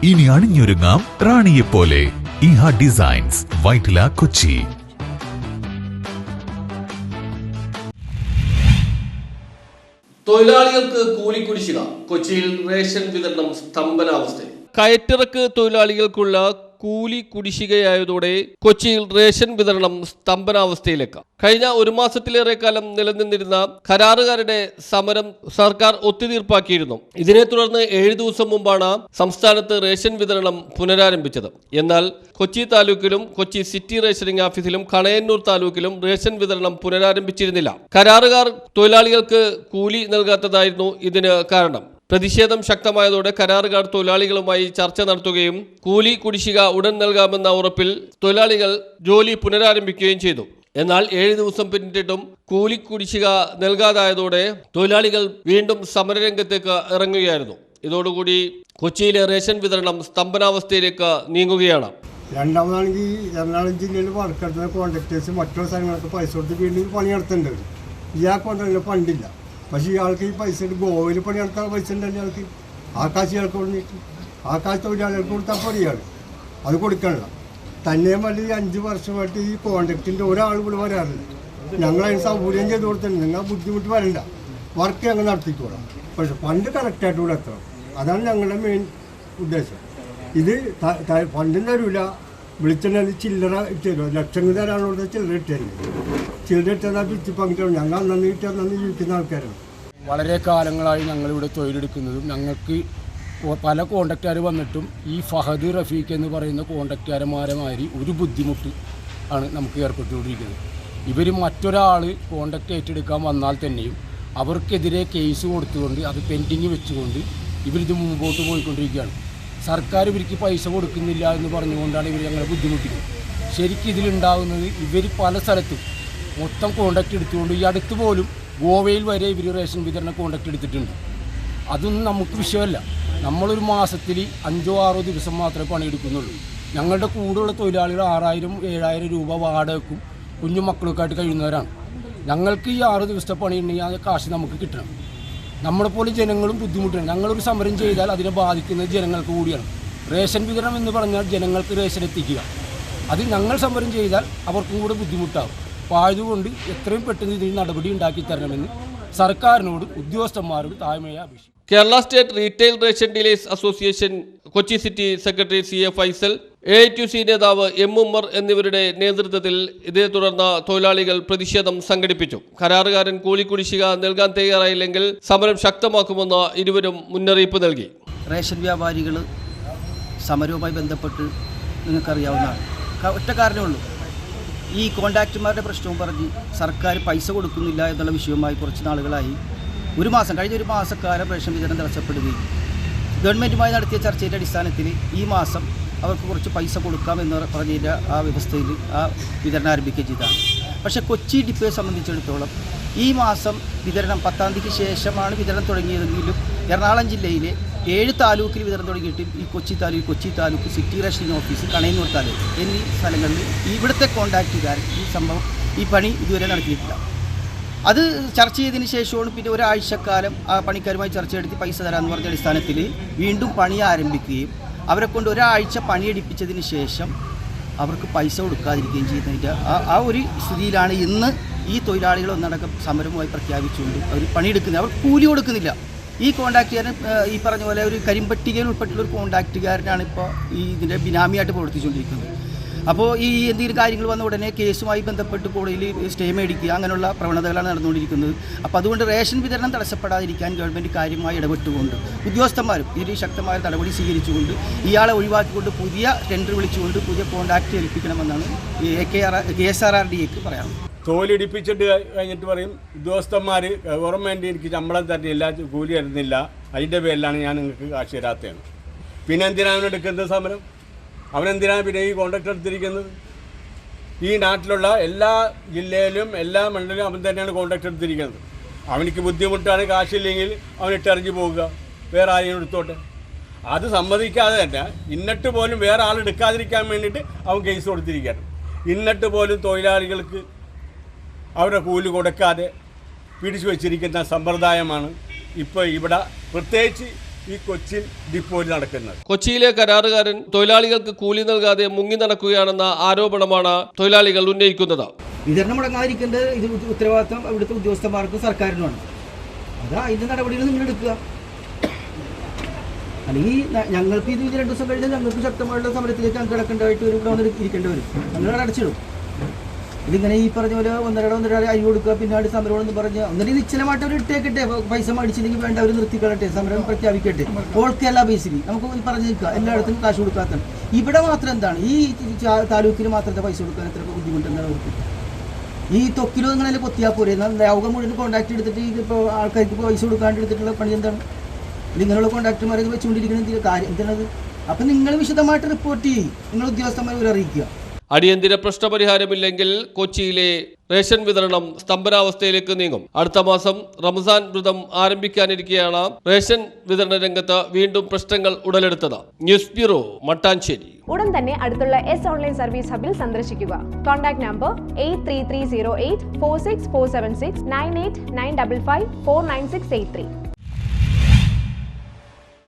ഇനി അണിഞ്ഞൊരുങ്ങാം റാണിയെപ്പോലെ. ഇഹ ഡിസൈൻസ്, വൈറ്റില, കൊച്ചി. തൊഴിലാളികൾക്ക് കൂലി കുടിശ്ശിക. കൊച്ചിയിൽ റേഷൻ വിതരണം സ്തംഭനാവസ്ഥയിൽ. കയറ്റിറക്ക് തൊഴിലാളികൾക്കുള്ള കൂലി കുടിശ്ശികയായതോടെ കൊച്ചിയിൽ റേഷൻ വിതരണം സ്തംഭനാവസ്ഥയിലേക്ക്. കഴിഞ്ഞ ഒരു മാസത്തിലേറെ കാലം നിലനിന്നിരുന്ന കരാറുകാരുടെ സമരം സർക്കാർ ഒത്തുതീർപ്പാക്കിയിരുന്നു. ഇതിനെ തുടർന്ന് 7 ദിവസം മുമ്പാണ് സംസ്ഥാനത്ത് റേഷൻ വിതരണം പുനരാരംഭിച്ചത്. എന്നാൽ കൊച്ചി താലൂക്കിലും കൊച്ചി സിറ്റി റേഷനിംഗ് ഓഫീസിലും കണയന്നൂർ താലൂക്കിലും റേഷൻ വിതരണം പുനരാരംഭിച്ചിരുന്നില്ല. കരാറുകാർ തൊഴിലാളികൾക്ക് കൂലി നൽകാത്തതായിരുന്നു ഇതിന് കാരണം. പ്രതിഷേധം ശക്തമായതോടെ കരാറുകാർ തൊഴിലാളികളുമായി ചർച്ച നടത്തുകയും കൂലി കുടിശ്ശിക ഉടൻ നൽകാമെന്ന ഉറപ്പിൽ തൊഴിലാളികൾ ജോലി പുനരാരംഭിക്കുകയും ചെയ്തു. എന്നാൽ 7 ദിവസം പിന്നിട്ടിട്ടും കൂലി കുടിശ്ശിക നൽകാതായതോടെ തൊഴിലാളികൾ വീണ്ടും സമരരംഗത്തേക്ക് ഇറങ്ങുകയായിരുന്നു. ഇതോടുകൂടി കൊച്ചിയിലെ റേഷൻ വിതരണം സ്തംഭനാവസ്ഥയിലേക്ക് നീങ്ങുകയാണ്. രണ്ടാമതാണെങ്കിൽ എറണാകുളം ജില്ലയിൽ വർക്കെടുത്ത കോൺട്രാക്ടേഴ്സ് മറ്റു സ്ഥലങ്ങൾക്ക് പൈസ കൊടുത്ത് വീണ്ടും പണി നടത്തേണ്ടത്. ഇയാൾക്കൊണ്ടല്ലോ ഫണ്ടില്ല. പക്ഷേ ഇയാൾക്ക് ഈ പൈസ ഗോവയിൽ പണി നടത്താൻ പൈസ ഉണ്ടല്ലോ ഇയാൾക്ക്. ആ കാശ് ഇയാൾക്ക് കൊടുത്തിട്ട് ആ കാശ് തൊഴിലാളികൾക്ക് കൊടുത്താൽ പണിയാൾ അത് കൊടുക്കണില്ല. തന്നെയും വലിയ 5 വർഷമായിട്ട് ഈ കോൺട്രാക്റ്റിൻ്റെ ഒരാൾ ഇവിടെ വരാറില്ല. ഞങ്ങളതിന് സൗകര്യം ചെയ്ത് കൊടുത്തിട്ടുണ്ട്. നിങ്ങൾ ബുദ്ധിമുട്ട് വരണ്ട, വർക്ക് ഞങ്ങൾ നടത്തിക്കോളാം. പക്ഷെ ഫണ്ട് കറക്റ്റായിട്ട് ഇവിടെ എത്തണം. അതാണ് ഞങ്ങളുടെ മെയിൻ ഉദ്ദേശം. ഇത് ഫണ്ടും തരൂല, വിളിച്ചാൽ ചില്ലറ ഇട്ടുതരുമോ, ലക്ഷങ്ങൾ തരാനുള്ള ചില്ലറ ഇട്ടുതരുന്നത്. ചില്ലറ ഇട്ടാൽ പിച്ച് പങ്കിട്ടാണ്. ഞങ്ങൾ അന്നു കിട്ടിയാൽ അന്ന് ജീവിക്കുന്ന ആൾക്കാരാണ്. വളരെ കാലങ്ങളായി ഞങ്ങളിവിടെ തൊഴിലെടുക്കുന്നതും ഞങ്ങൾക്ക് പല കോൺട്രാക്റ്റുകാർ വന്നിട്ടും ഈ ഫഹദ് റഫീഖ് എന്ന് പറയുന്ന കോൺട്രാക്റ്റുകാരന്മാരെമാതിരി ഒരു ബുദ്ധിമുട്ട് ആണ് നമുക്ക് ഏർപ്പെട്ടുകൊണ്ടിരിക്കുന്നത്. ഇവർ മറ്റൊരാൾ കോൺട്രാക്റ്റ് ഏറ്റെടുക്കാൻ വന്നാൽ തന്നെയും അവർക്കെതിരെ കേസ് കൊടുത്തുകൊണ്ട് അത് പെൻഡിങ് വെച്ചുകൊണ്ട് ഇവരിത് മുമ്പോട്ട് പോയിക്കൊണ്ടിരിക്കുകയാണ്. സർക്കാർ ഇവർക്ക് പൈസ കൊടുക്കുന്നില്ല എന്ന് പറഞ്ഞുകൊണ്ടാണ് ഇവർ ഞങ്ങളെ ബുദ്ധിമുട്ടിക്കുന്നത്. ശരിക്കും ഇതിലുണ്ടാകുന്നത് ഇവർ പല സ്ഥലത്തും മൊത്തം കോൺട്രാക്റ്റ് എടുത്തുകൊണ്ട് ഈ അടുത്ത് പോലും ഗോവയിൽ വരെ ഇവർ റേഷൻ വിതരണ കോൺട്രാക്റ്റ് എടുത്തിട്ടുണ്ട്. അതൊന്നും നമുക്ക് വിഷയമല്ല. നമ്മളൊരു മാസത്തിൽ 5-6 ദിവസം മാത്രമേ പണിയെടുക്കുന്നുള്ളൂ. ഞങ്ങളുടെ കൂടെയുള്ള തൊഴിലാളികൾ 6000-7000 രൂപ വാടകയ്ക്കും കുഞ്ഞു മക്കളൊക്കെയായിട്ട് കഴിയുന്നവരാണ്. ഞങ്ങൾക്ക് ഈ 6 ദിവസത്തെ പണിയുണ്ടെങ്കിൽ ആ കാശ് നമുക്ക് കിട്ടണം. നമ്മളെപ്പോലെ ജനങ്ങളും ബുദ്ധിമുട്ടാണ്. ഞങ്ങളൊരു സമരം ചെയ്താൽ അതിനെ ബാധിക്കുന്നത് ജനങ്ങൾക്ക് കൂടിയാണ്. റേഷൻ വിതരണം എന്ന് പറഞ്ഞാൽ ജനങ്ങൾക്ക് റേഷൻ എത്തിക്കുക. അത് ഞങ്ങൾ സമരം ചെയ്താൽ അവർക്കും കൂടെ ബുദ്ധിമുട്ടാകും. അപ്പോൾ ആയതുകൊണ്ട് എത്രയും പെട്ടെന്ന് ഇതിന് നടപടി ഉണ്ടാക്കി തരണമെന്ന് സർക്കാരിനോട് ഉദ്യോഗസ്ഥന്മാരോട് താഴ്മയെ അപേക്ഷിക്കും. Kerala state retail ration dealers association Kochi city secretary CA Faisal, AITUC നേതാവ് M ഉമ്മർ എന്നിവരുടെ നേതൃത്വത്തിൽ ഇതേ തുടർന്ന് തൊഴിലാളികൾ പ്രതിഷേധം സംഘടിപ്പിച്ചു. കരാറുകാരൻ കൂലി കുടിശ്ശിക നൽകാൻ തയ്യാറായില്ലെങ്കിൽ സമരം ശക്തമാക്കുമെന്ന് ഇരുവരും മുന്നറിയിപ്പ് നൽകി. റേഷൻ വ്യാപാരികൾ സമരവുമായി ബന്ധപ്പെട്ട് നിങ്ങൾക്കറിയാവുന്നതാണ്. ഒറ്റ കാരണമേ ഉള്ളൂ, ഈ കോൺട്രാക്ടർമാരുടെ പ്രശ്നവും പറഞ്ഞ് സർക്കാർ പൈസ കൊടുക്കുന്നില്ല എന്നുള്ള വിഷയവുമായി കുറച്ച് നാളുകളായി കഴിഞ്ഞ ഒരു മാസക്കാലം റേഷൻ വിതരണം തടസ്സപ്പെടുകയും ഗവൺമെൻറ്റുമായി നടത്തിയ ചർച്ചയുടെ അടിസ്ഥാനത്തിൽ ഈ മാസം അവർക്ക് കുറച്ച് പൈസ കൊടുക്കാമെന്ന് പറഞ്ഞതിൻ്റെ ആ വ്യവസ്ഥയിൽ ആ വിതരണം ആരംഭിക്കുകയും ചെയ്തതാണ്. പക്ഷേ കൊച്ചി ഡിപ്പോയെ സംബന്ധിച്ചിടത്തോളം ഈ മാസം വിതരണം 10-ാം തീയതിക്ക് ശേഷമാണ് വിതരണം തുടങ്ങിയതെങ്കിലും എറണാകുളം ജില്ലയിലെ 7 താലൂക്കിൽ വിതരണം തുടങ്ങിയിട്ട് ഈ Kochi taluk city rationing office, Kanayannur taluk എന്നീ സ്ഥലങ്ങളിൽ ഇവിടുത്തെ കോൺട്രാക്റ്റുകാരൻ ഈ പണി ഇതുവരെ നടത്തിയിട്ടില്ല. അത് ചർച്ച ചെയ്തതിന് ശേഷമാണ് പിന്നെ ഒരാഴ്ചക്കാലം ആ പണിക്കാരുമായി ചർച്ച നടത്തി പൈസ തരാമെന്ന് പറഞ്ഞ അടിസ്ഥാനത്തിൽ വീണ്ടും പണി ആരംഭിക്കുകയും അവരെ കൊണ്ട് ഒരാഴ്ച പണിയെടുപ്പിച്ചതിന് ശേഷം അവർക്ക് പൈസ കൊടുക്കാതിരിക്കുകയും ചെയ്യുന്നതിൻ്റെ ആ ഒരു സ്ഥിതിയിലാണ് ഇന്ന് ഈ തൊഴിലാളികൾ ഒന്നടക്കം സമരവുമായി പ്രഖ്യാപിച്ചുകൊണ്ട് അവർ പണിയെടുക്കുന്നത്. അവർ കൂലി കൊടുക്കുന്നില്ല. ഈ കോൺട്രാക്റ്റുകാരൻ ഈ പറഞ്ഞ പോലെ ഒരു കരിമ്പട്ടികയിൽ ഉൾപ്പെട്ടുള്ള ഒരു കോൺട്രാക്റ്റുകാരനാണ് ഇപ്പോൾ ഈ ഇതിൻ്റെ ബിനാമിയായിട്ട് പ്രവർത്തിച്ചുകൊണ്ടിരിക്കുന്നത്. അപ്പോൾ ഈ എന്തെങ്കിലും കാര്യങ്ങൾ വന്ന ഉടനെ കേസുമായി ബന്ധപ്പെട്ട് കോടതിയിൽ സ്റ്റേ മേടിക്കുക, അങ്ങനെയുള്ള പ്രവണതകളാണ് നടന്നുകൊണ്ടിരിക്കുന്നത്. അപ്പോൾ അതുകൊണ്ട് റേഷൻ വിതരണം തടസ്സപ്പെടാതിരിക്കാൻ ഗവൺമെൻറ് കാര്യമായി ഇടപെട്ടുകൊണ്ട് ഉദ്യോഗസ്ഥന്മാരും ഇതിൽ ശക്തമായ നടപടി സ്വീകരിച്ചുകൊണ്ട് ഇയാളെ ഒഴിവാക്കിക്കൊണ്ട് പുതിയ ടെൻഡർ വിളിച്ചുകൊണ്ട് പുതിയ കോൺട്രാക്റ്റ് ഏൽപ്പിക്കണമെന്നാണ് KSRRDAക്ക് പറയാനുള്ളത്. തോലിടിപ്പിച്ചിട്ട് കഴിഞ്ഞിട്ട് പറയും ഉദ്യോഗസ്ഥന്മാർ ഗവൺമെൻറ് എനിക്ക് ശമ്പളം തരുന്നില്ല, കൂലി തരുന്നില്ല, അതിൻ്റെ പേരിലാണ് ഞാൻ നിങ്ങൾക്ക് കാശ് തരാത്തതാണ്. പിന്നെ എന്തിനാണ് എടുക്കുന്നത് സമരം? അവനെന്തിനാണ് പിന്നെ ഈ കോൺട്രാക്ട് എടുത്തിരിക്കുന്നത്? ഈ നാട്ടിലുള്ള എല്ലാ ജില്ലയിലും എല്ലാ മണ്ഡലത്തിലും അവൻ തന്നെയാണ് കോൺട്രാക്ട് എടുത്തിരിക്കുന്നത്. അവനിക്ക് ബുദ്ധിമുട്ടാണ്, കാശില്ലെങ്കിൽ അവൻ ഇട്ടിറങ്ങി പോകുക, വേറെ ആരെയും എടുത്തോട്ടെ. അത് സമ്മതിക്കാതെ തന്നെ ഇന്നിട്ട് പോലും വേറെ ആൾ എടുക്കാതിരിക്കാൻ വേണ്ടിയിട്ട് അവൻ കേസ് കൊടുത്തിരിക്കുകയാണ്. ഇന്നിട്ട് പോലും തൊഴിലാളികൾക്ക് അവരുടെ കൂലി കൊടുക്കാതെ പിടിച്ചു വച്ചിരിക്കുന്ന സമ്പ്രദായമാണ് ഇപ്പോൾ ഇവിടെ പ്രത്യേകിച്ച് ഈ കൊച്ചിൻ ഡിപ്പോയിൽ നടക്കുന്നത്. കൊച്ചിയിലെ കരാറുകാരൻ തൊഴിലാളികൾക്ക് കൂലി നൽകാതെ മുങ്ങി നടക്കുകയാണെന്ന ആരോപണമാണ് തൊഴിലാളികൾ ഉന്നയിക്കുന്നത്. വിതരണം മുടങ്ങാതിരിക്കേണ്ടത് ഇത് ഉത്തരവാദിത്വം ഇവിടുത്തെ ഉദ്യോഗസ്ഥന്മാർക്കും സർക്കാരിനുമാണ്. അത് അതിൻ്റെ നടപടികൾ നിങ്ങൾ എടുക്കുക. അല്ലെങ്കിൽ ഞങ്ങൾക്ക് ഇത് 2 ദിവസം കഴിഞ്ഞാൽ ഞങ്ങൾക്ക് ശക്തമായിട്ടുള്ള സമരത്തിലേക്ക് ഞങ്ങൾക്ക് കിടക്കേണ്ടതായിട്ട് ഇവിടെ വന്ന് ഇരിക്കേണ്ടി വരും. ഞങ്ങൾ അടച്ചിടും. ഇതിങ്ങനെ ഈ പറഞ്ഞ പോലെ ഒന്നര അരി കൊടുക്കുക, പിന്നാട് സമരമെന്ന് പറഞ്ഞ് ഒന്നര നിശ്ചലമായിട്ട് അവർ ഇട്ടേക്കട്ടെ. പൈസ മേടിച്ചില്ലെങ്കിൽ വേണ്ട, അവർ നിർത്തിക്കളട്ടെ, സമരം പ്രഖ്യാപിക്കട്ടെ. ഓൾ കേരള ബേസിൽ നമുക്ക് പറഞ്ഞു നിൽക്കുക, എല്ലായിടത്തും കാശ് കൊടുക്കാത്ത. ഇവിടെ മാത്രം എന്താണ് ഈ താലൂക്കിൽ മാത്രത്തെ പൈസ കൊടുക്കാൻ എത്ര ബുദ്ധിമുട്ടെന്താണ് അവർക്ക്? ഈ തൊക്കിലോ നിങ്ങളെ കൊത്തിയാൽ പോരെ. ലോകം മുഴുവൻ കോൺടാക്ട് എടുത്തിട്ട് ഇപ്പോൾ ആൾക്കാർക്ക് പൈസ കൊടുക്കാണ്ട് എടുത്തിട്ടുള്ള പണി എന്താണ്? നിങ്ങളുള്ള കോൺട്രാക്ടർമാരെ വെച്ചുകൊണ്ടിരിക്കുന്ന കാര്യം എന്താണത്? അപ്പം നിങ്ങൾ വിശദമായിട്ട് റിപ്പോർട്ട് ചെയ്യും, നിങ്ങൾ ഉദ്യോഗസ്ഥന്മാരെ അറിയിക്കുക. അടിയന്തര പ്രശ്നപരിഹാരമില്ലെങ്കിൽ കൊച്ചിയിലെ റേഷൻ വിതരണം സ്തംഭനാവസ്ഥയിലേക്ക് നീങ്ങും. അടുത്ത മാസം റംസാൻ വ്രതം ആരംഭിക്കാനിരിക്കെയാണ് റേഷൻ വിതരണ രംഗത്ത് വീണ്ടും പ്രശ്നങ്ങൾ ഉടലെടുത്തത്. News bureau, Mattancherry. ഉടൻ തന്നെ അടുത്തുള്ള എസ് ഓൺലൈൻ സർവീസ് ഹബിൽ സന്ദർശിക്കുക. Contact number 833084646476 9895549683.